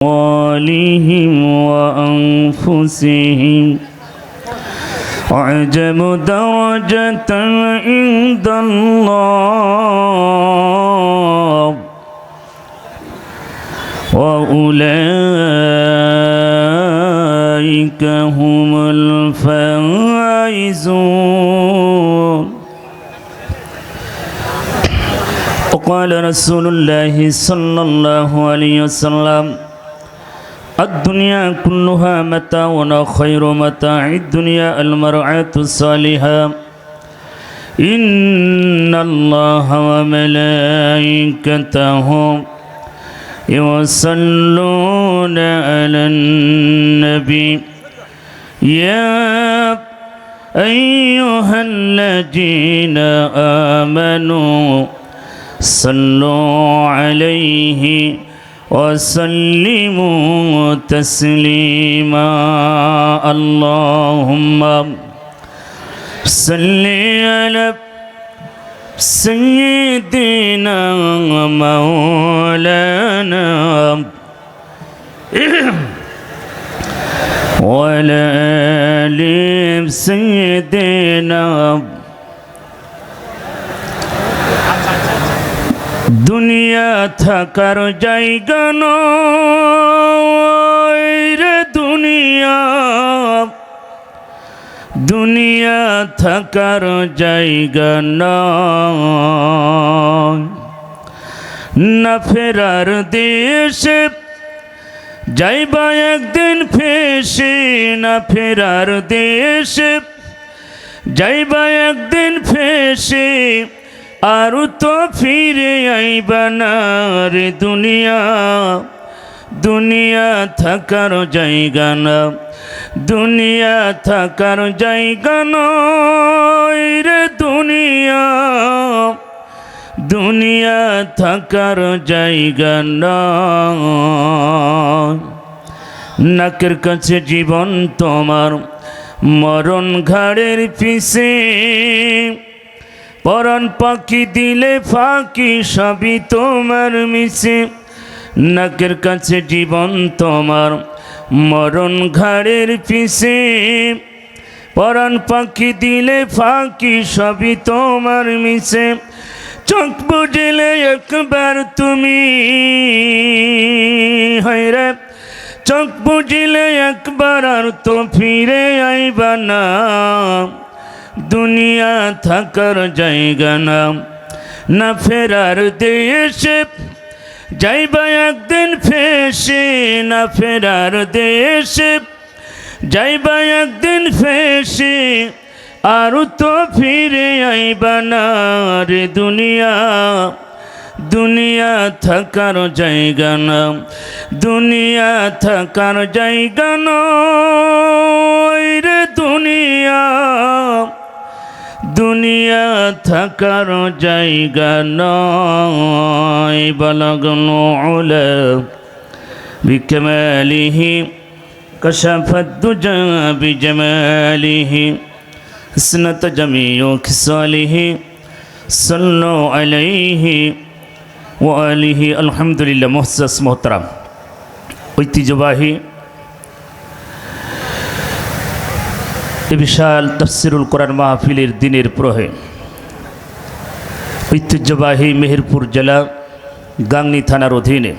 أموالهم وأنفسهم أعجب درجة عند الله وأولئك هم الفائزون. وقال رسول الله صلى الله عليه وسلم الدنيا كلها متاع وخير متاع الدنيا المرأة الصالحة إن الله وملائكته يصلون على النبي يا أيها الذين آمنوا صلوا عليه وسلموا تسليما. اللهم صل على سيدنا مولانا وعلى آل سيدنا. দুনিয়া থাকার জায়গা নয় রে দুনিয়া, দুনিয়া থাকার জায়গা নয়। না ফেরার দেশে যাইবা একদিন ফেসে, না ফেরার দেশে যাইবা একদিন ফেসে, আর তো ফিরে আইবা না রে দুনিয়া, দুনিয়া থাকার জায়গা না, দুনিয়া থাকার জায়গা নয় রে দুনিয়া, দুনিয়া থাকার জায়গা নয়। নাকের কাছে জীবন তোমার, মরণ ঘাড়ের পিছে, পরাণ পাখি দিলে ফাঁকি সবই তোমার মিছে। নাকের কাছে জীবন তোমার, মরণ ঘাড়ের পিছে, পরাণ পাখি দিলে ফাঁকি সবই তোমার মিছে। চোখ বুঝলে একবার তুমি হায়রে, চোখ বুঝলে একবার আর তো ফিরে আইবা না, দুনিয়া থাকার জায়গা না। না ফেরার দেশে যাইবা একদিন ফেসে, না ফেরার দেশে যাইবা একদিন ফেসে, আর তো ফিরে আইবা না রে দুনিয়া, দুনিয়া থাকার জায়গা না, দুনিয়া থাকার জায়গা নয় রে দুনিয়া, দুনিয়া থাকার জায়গা নয়। বালাগাল উলা বিকামালিহি কাশাফাদ দুজা বিজামালিহি হাসনাত জামিউ খিসালিহি সাল্লু আলাইহি ওয়া আলিহি। আলহামদুলিল্লাহ। মুহতারাম মোহতারাম, ঐতিহ্যবাহী এ বিশাল তাফসিরুল কোরআন মাহফিলের দিনের প্রহে ঐতিহ্যবাহী মেহেরপুর জেলা গাংনী থানার অধীনে,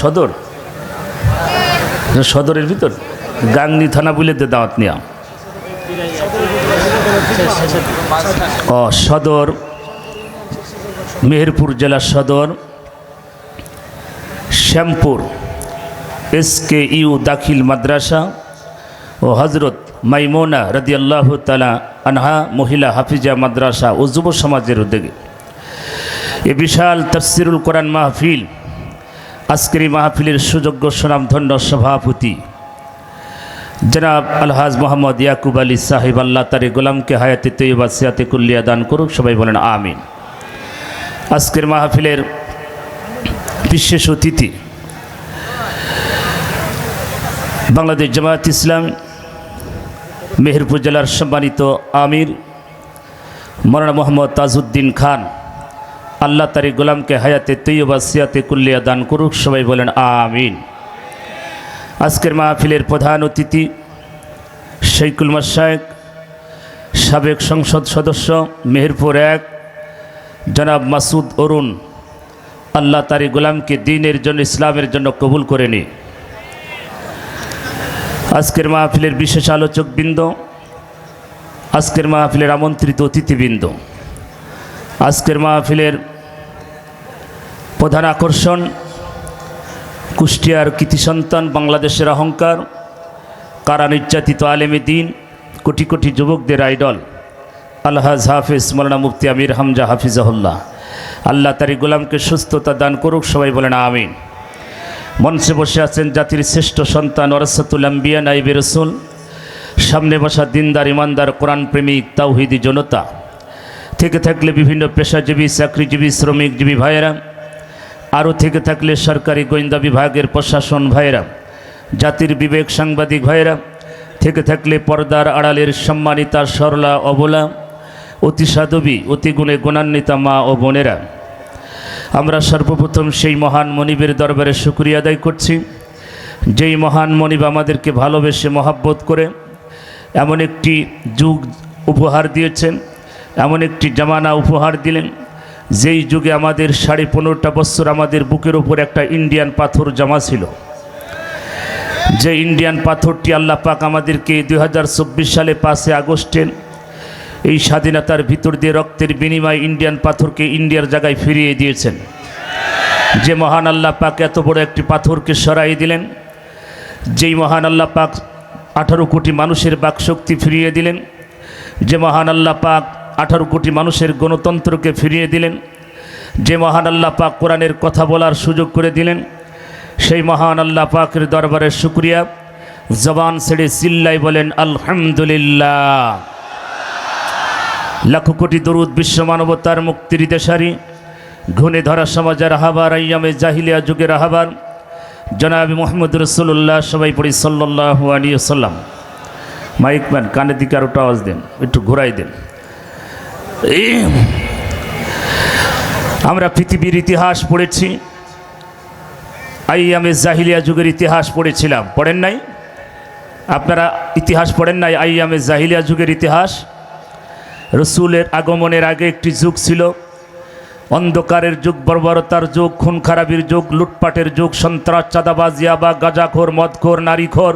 সদর, সদরের ভিতর গাংনী থানা বলে দাওয়াত নেওয়া, সদর মেহেরপুর জেলা সদর শ্যামপুর SKU দাখিল মাদ্রাসা ও হজরত মাইমুনা রাদিয়াল্লাহু তাআলা আনহা মহিলা হাফিজা মাদ্রাসা ও যুব সমাজের উদ্যোগে এ বিশাল তাফসিরুল কোরআন মাহফিল, আজকের এই মাহফিলের সুযোগ্য সুনামধন্য সভাপতি জনাব আলহাজ মোহাম্মদ ইয়াকুব আলী সাহেব, আল্লাহ তার গোলামকে হায়াতে তৈয়বা সিয়াতে কুল্লিয়া দান করুক, সবাই বলেন আমিন। আজকের মাহফিলের বিশেষ অতিথি বাংলাদেশ জামায়াত ইসলামী মেহেরপুর জেলার সম্মানিত আমির মৌলানা মোহাম্মদ তাজউদ্দিন খান আল্লাহ তারি গোলামকে হায়াতে তৈয়বা সিয়াতে কুল্লিয়া দান করুক। সবাই বলেন আমিন। আজকের মাহফিলের প্রধান অতিথি শৈখুল মাশায়েখ, সাবেক সংসদ সদস্য মেহেরপুর 1 জনাব মাসুদ অরুণ, আল্লাহ তারি গোলামকে দ্বীনের জন্য, ইসলামের জন্য কবুল করে নি। আজকের মাহফিলের বিশেষ আলোচকবৃন্দ, আজকের মাহফিলের আমন্ত্রিত অতিথিবৃন্দ, আজকের মাহফিলের প্রধান আকর্ষণ কুষ্টিয়ার কৃতি সন্তান, বাংলাদেশের অহংকার, কারা নির্যাতিত আলেমে দ্বীন, কোটি কোটি যুবকদের আইডল আলহাজ হাফিজ মৌলানা মুফতি আমির হামজা হাফিজাহুল্লাহ, আল্লাহ তারি গোলামকে সুস্থতা দান করুক। সবাই বলেন আমিন। মঞ্চে বসে আছেন জাতির শ্রেষ্ঠ সন্তান ওয়ারাসাতুল আম্বিয়া, নাইবে রাসূল, সামনে বসা দিনদার ইমানদার কোরআন প্রেমিক তাওহীদি জনতা, থেকে থাকলে বিভিন্ন পেশাজীবী, চাকরিজীবী, শ্রমিকজীবী ভাইয়েরা, আরও থেকে থাকলে সরকারি গোয়েন্দা বিভাগের প্রশাসন ভাইয়েরা, জাতির বিবেক সাংবাদিক ভাইয়েরা, থেকে থাকলে পর্দার আড়ালের সম্মানিতা সরলা অবলা, অতি সাধবী, অতি গুণে গুণান্বিতা মা ও বোনেরা, আমরা সর্বপ্রথম সেই মহান মনিবের দরবারে শুকরিয়া আদায় করছি, যেই মহান মনিব আমাদেরকে ভালোবেসে মহাব্বত করে এমন একটি যুগ উপহার দিয়েছেন, এমন একটি জামানা উপহার দিলেন, যেই যুগে আমাদের 15.5 বছর আমাদের বুকের উপর একটা ইন্ডিয়ান পাথর জমা ছিল। যে ইন্ডিয়ান পাথরটি আল্লাহ পাক আমাদেরকে 2024 সালে 5 আগস্টে এই স্বাধীনতার ভিতর দিয়ে রক্তের বিনিময়ে ইন্ডিয়ান পাথরকে ইন্ডিয়ার জায়গায় ফিরিয়ে দিয়েছেন। যে মহান আল্লাহ পাক এত বড় একটি পাথরকে সরাই দিলেন, যেই মহান আল্লাহ পাক 18 কোটি মানুষের বাকশক্তি ফিরিয়ে দিলেন, যে মহান আল্লাহ পাক 18 কোটি মানুষের গণতন্ত্রকে ফিরিয়ে দিলেন, যে মহান আল্লাহ পাক কোরআনের কথা বলার সুযোগ করে দিলেন, সেই মহান আল্লাহ পাকের দরবারে শুকরিয়া। জবান ছেড়ে চিল্লাই বলেন আলহামদুলিল্লাহ। লাখো কোটি দরুদ বিশ্ব মানবতার মুক্তির দেশারি, ঘুণে ধরা সমাজের রাহাবার, আইয়ামে জাহিলিয়া যুগের রাহাবার জনাব মুহাম্মদ রাসূলুল্লাহ, সবাই পড়ি সাল্লাল্লাহু আলাইহি ওয়াসাল্লাম। মাইকম্যান কানের দিকে আর একটু আওয়াজ দেন, একটু ঘোরাই দেন। আমরা পৃথিবীর ইতিহাস পড়েছি, আইয়ামে জাহিলিয়া যুগের ইতিহাস পড়েছিলাম, পড়েন নাই? আপনারা ইতিহাস পড়েন নাই? আইয়ামে জাহিলিয়া যুগের ইতিহাস। রসুলের আগমনের আগে একটি যুগ ছিল, অন্ধকারের যুগ, বর্বরতার যুগ, খুন খারাপির যুগ, লুটপাটের যুগ, সন্ত্রাস, চাঁদাবাজ, ইয়াবা, গাঁজাখোর, মদখোর, নারীখোর।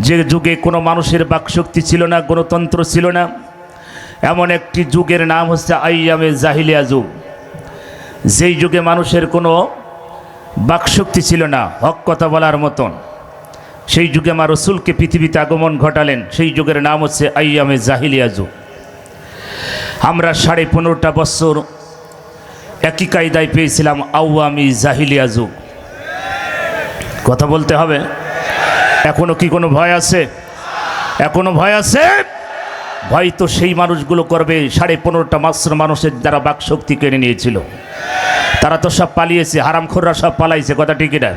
যে যুগে কোনো মানুষের বাকশক্তি ছিল না, গণতন্ত্র ছিল না, এমন একটি যুগের নাম হচ্ছে আইয়ামে জাহিলিয়া যুগ। যেই যুগে মানুষের কোনো বাকশক্তি ছিল না হক কথা বলার মতন, সেই যুগে আমার রসুলকে পৃথিবীতে আগমন ঘটালেন, সেই যুগের নাম হচ্ছে আইয়ামে জাহিলিয়া যুগ। আমরা 15.5 বছর একই কায়দায় পেয়েছিলাম আওয়ামী জাহিলিয়া যুগ। কথা বলতে হবে। এখনো কি কোনো ভয় আছে? এখনো ভয় আছে? ভয় তো সেই মানুষগুলো করবে 15.5 বছর মানুষের যারা বাকশক্তি কেড়ে নিয়েছিল, তারা তো সব পালিয়েছে, হারামখোররা সব পালাইছে। কথা ঠিকই না?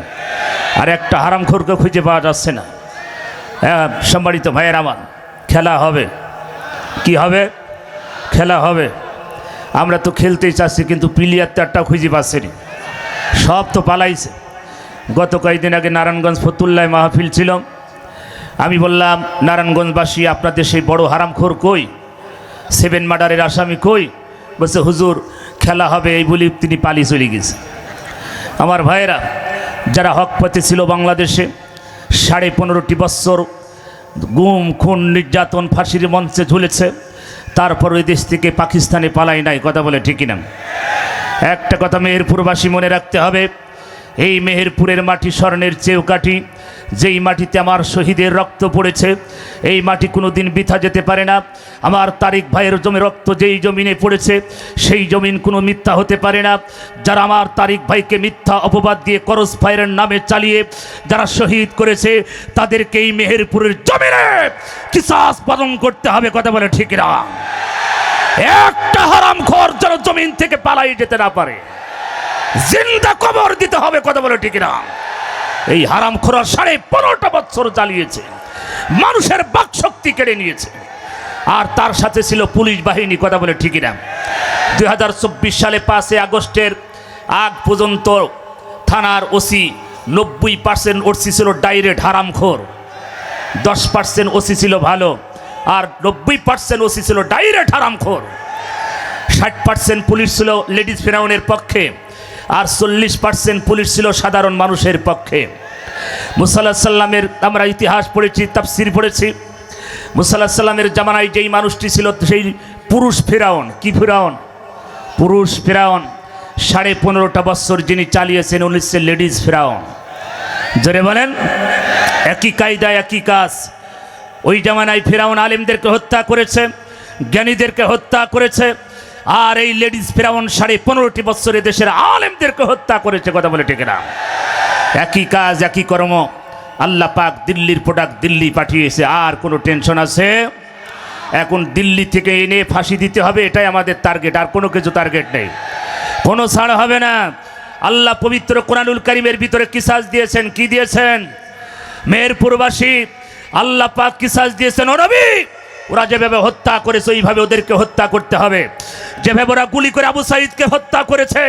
আর একটা হারামখোরকে খুঁজে পাওয়া যাচ্ছে না। হ্যাঁ সম্মানিত ভাইয়ের আমার, খেলা হবে। কি হবে? খেলা হবে। আমরা তো খেলতেই চাচ্ছি, কিন্তু প্লেয়ার তো একটা খুঁজে পাচ্ছেনি, সব তো পালাইছে। গত কয়েকদিন আগে নারায়ণগঞ্জ ফতুল্লাহ মাহফিল ছিল। আমি বললাম, নারায়ণগঞ্জবাসী আপনাদের সেই বড় হারামখোর কই? 7 মার্ডারের আসামি কই? বলছে হুজুর খেলা হবে, এই বলি তিনি পালিয়ে চলে গেছে। আমার ভাইয়েরা, যারা হক পথে ছিল বাংলাদেশে 15.5 বছর গুম, খুন, নির্যাতন, ফাঁসির মঞ্চে ঝুলেছে, তারপর ওই দেশ থেকে পাকিস্তানে পালাই নাই। কথা বলে ঠিকই না? একটা কথা মেহেরপুরবাসী মনে রাখতে হবে, এই মেহেরপুরের মাটি স্বর্ণের চেয়েও কাঠি। যেই মাটিতে আমার শহীদের রক্ত পড়েছে, এই মাটি কোনো দিন বৃথা যেতে পারে না। আমার তারিক ভাইয়ের জমি রক্ত যেই জমিনে পড়েছে, সেই জমিন কোনো মিথ্যা হতে পারে না। যারা আমার তারিক ভাইকে মিথ্যা অপবাদ দিয়ে করস ফায়ারের নামে চালিয়ে যারা শহীদ করেছে, তাদেরকে এই মেহেরপুরের জমিনে কিসাস পালন করতে হবে। কথা বলে ঠিক না? একটা হারামখোর যেন জমিন থেকে পালাই যেতে না পারে, জিন্দা কবর দিতে হবে। কথা বলে ঠিক না? এই হারামখোর 15.5 বছর চালিয়েছে, মানুষের বাকশক্তি কেড়ে নিয়েছে। আর তার সাথে ছিল পুলিশ বাহিনী, কথা বলে ঠিকই না। 2024 সালে 5 আগস্টের আগ পর্যন্ত থানার ওসি 90% ওসি ছিল ডাইরেক্ট হারামখোর, 10% ওসি ছিল ভালো, আর 90% ওসি ছিল ডাইরেক্ট হারামখোর। 60% পুলিশ ছিল লেডিস ফেরাউনের পক্ষে, আর 40% পুলিশ ছিল সাধারণ মানুষের পক্ষে। মুসা আলাইহিস সালামের আমরা ইতিহাস পড়েছি, তাফসীর পড়েছি। মুসা আলাইহিস সালামের জামানায় যেই মানুষটি ছিল সেই পুরুষ ফেরাউন, কি ফেরাউন? পুরুষ ফেরাউন 15.5 বছর যিনি চালিয়েছেন উনি হচ্ছে লেডিস ফেরাউন। জোরে বলেন, একই কায়দা একই কাজ। ওই জামানায় ফেরাউন আলেমদেরকে হত্যা করেছে, জ্ঞানীদেরকে হত্যা করেছে, আর এই লেডিস ফেরাউন 15.5 বছরে দেশের আলেমদেরকে হত্যা করেছে, কথা বলে ঠিক না? একই কাজ একই কর্ম। আল্লাহ পাক দিল্লির প্রোডাক্ট দিল্লি পাঠিয়েছে, আর কোনো টেনশন আছে? এখন দিল্লি থেকে এনে ফাঁসি দিতে হবে, এটাই আমাদের টার্গেট, আর কোনো কিছু টার্গেট নেই, কোনো ছাড় হবে না। আল্লাহ পবিত্র কোরআনুল কারীমের ভিতরে কিসাস দিয়েছেন, কি দিয়েছেন? মেহেরপুরবাসী আল্লাহ পাক কিসাস দিয়েছেন, ও নবী ওরা যেভাবে হত্যা করেছে ওইভাবে ওদেরকে হত্যা করতে হবে। যেভাবে ওরা গুলি করে আবু সাঈদকে হত্যা করেছে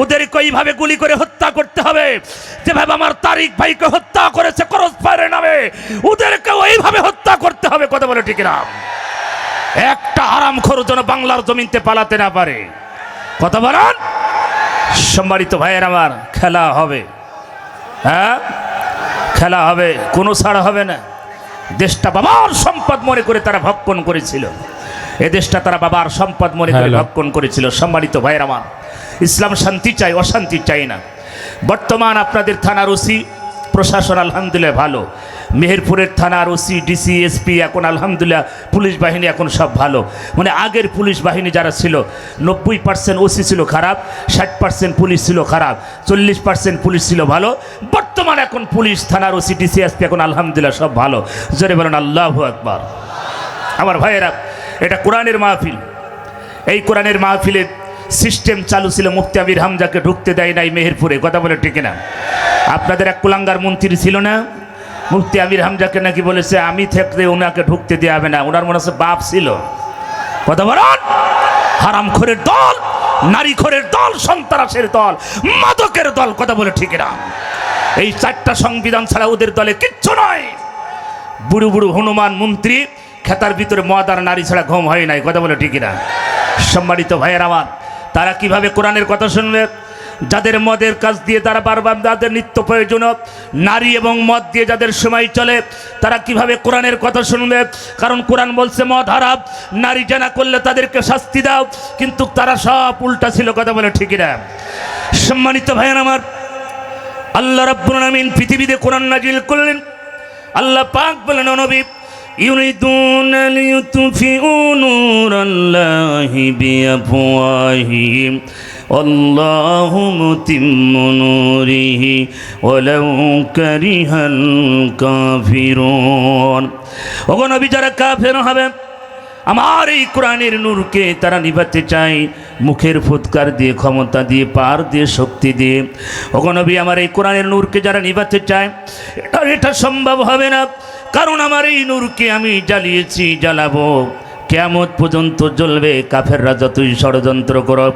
ওদেরকে ওইভাবে গুলি করে হত্যা করতে হবে। যেভাবে আমার তারিক ভাইকে হত্যা করেছে ক্রস ফায়ারের নামে ওদেরকে ওইভাবে হত্যা করতে হবে, কথা বলে ঠিক না? একটা হারামখোর যেন বাংলার জমিনতে পালাতে না পারে, কথা বলেন। সম্মানিত ভাইয়ের আমার, খেলা হবে, হ্যাঁ খেলা হবে, কোনো ছাড় হবে না। দেশটা বাবার সম্পদ মনে করে তারা ভক্ষণ করেছিল, এ দেশটা তারা বাবার সম্পদ মনে করে ভক্ষণ করেছিল। সম্মানিত ভাইয়ের আমার, ইসলাম শান্তি চাই, অশান্তি চাই না। বর্তমান আপনাদের থানার ওসি প্রশাসন আলহামদুলিল্লাহ ভালো, মেহেরপুরের থানার ওসি ডিসি এসপি এখন আলহামদুলিল্লাহ, পুলিশ বাহিনী এখন সব ভালো। মানে আগের পুলিশ বাহিনী যারা ছিল 90% ওসি ছিল খারাপ, 60% পুলিশ ছিল খারাপ, 40% পুলিশ ছিল ভালো। বর্তমান এখন পুলিশ থানার ওসি ডিসি এসপি এখন আলহামদুলিল্লাহ সব ভালো। জোরে বলেন আল্লাহু আকবার। আমার ভাইয়েরা, এটা কোরআনের মাহফিল। এই কোরআনের মাহফিলে সিস্টেম চালু ছিল, মুফতি আমির হামজাকে ঢুকতে দেয় নাই মেহেরপুরে, কথা বলে ঠিক না? আপনাদের এক কুলাঙ্গার মন্ত্রী ছিল না, মুফতি আমির হামজাকে নাকি বলেছে আমি থাকতে ওনাকে ঢুকতে দেওয়া হবে না, ওনার মনে হচ্ছে বাপ ছিল, কথা বলেন। হারামখোরের দল, নারীখোরের দল, সন্ত্রাসের দল, মাদকের দল, কথা বলে ঠিক না? এই 4টা সংবিধান ছাড়া ওদের দলে কিচ্ছু নয়। বুড়ো বুড়ো হনুমান মন্ত্রী, খেতার ভিতরে মদ আর নারী ছাড়া ঘুম হয় নাই, কথা বলে ঠিক না? সম্মানিত ভাইয়ের আমার, তারা কিভাবে কোরআনের কথা শুনবে? যাদের মদের কাজ দিয়ে তারা বারবার যাদের নিত্য প্রয়োজন নারী এবং মদ দিয়ে যাদের সময় চলে, তারা কিভাবে কোরআনের কথা শুনবে? কারণ কোরআন বলছে মদ হারাম, নারী জানা করলে তাদেরকে শাস্তি দাও, কিন্তু তারা সব উল্টা ছিল, কথা বলে ঠিক না? সম্মানিত ভাইয়ের আমার, আল্লাহ রাব্বুল আলামিন পৃথিবীতে কোরআন নাজিল করলেন। আল্লাহ পাক বলেন, ও নবী ইউরিদুনা লিইউতফিউ নূরাল্লাহি বিআফওয়াহিহিম আল্লাহু মুতিম্মু নূরিহি ওয়ালাউ কারিহাল কাফিরুন। ওগো নবী, যারা কাফের হবে আমার এই কোরআনের নূরকে তারা নিভাতে চায় মুখের ফুৎকার দিয়ে, ক্ষমতা দিয়ে, পার দিয়ে, শক্তি দিয়ে। ওগো নবী, আমার এই কোরআনের নূরকে যারা নিভাতে চায় এটা সম্ভব হবে না, কারণ আমার এই নূরকে আমি জ্বালিয়েছি, জ্বালাবো, কিয়ামত পর্যন্ত জ্বলবে। কাফেররা যতই ষড়যন্ত্র করো,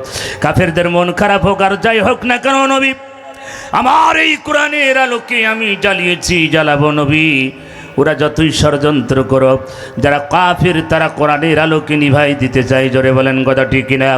কাফেরদের মন খারাপ হোক আর যাই হোক না কেন নবী, আমার এই কোরআনের আলোকে আমি জ্বালিয়েছি, জ্বালাবো নবী। ওরা যতই ষড়যন্ত্র করো, যারা কাফের তারা কোরআনের আলোকে নিভাই দিতে চায়। জোরে বলেন কথা ঠিক কিনা?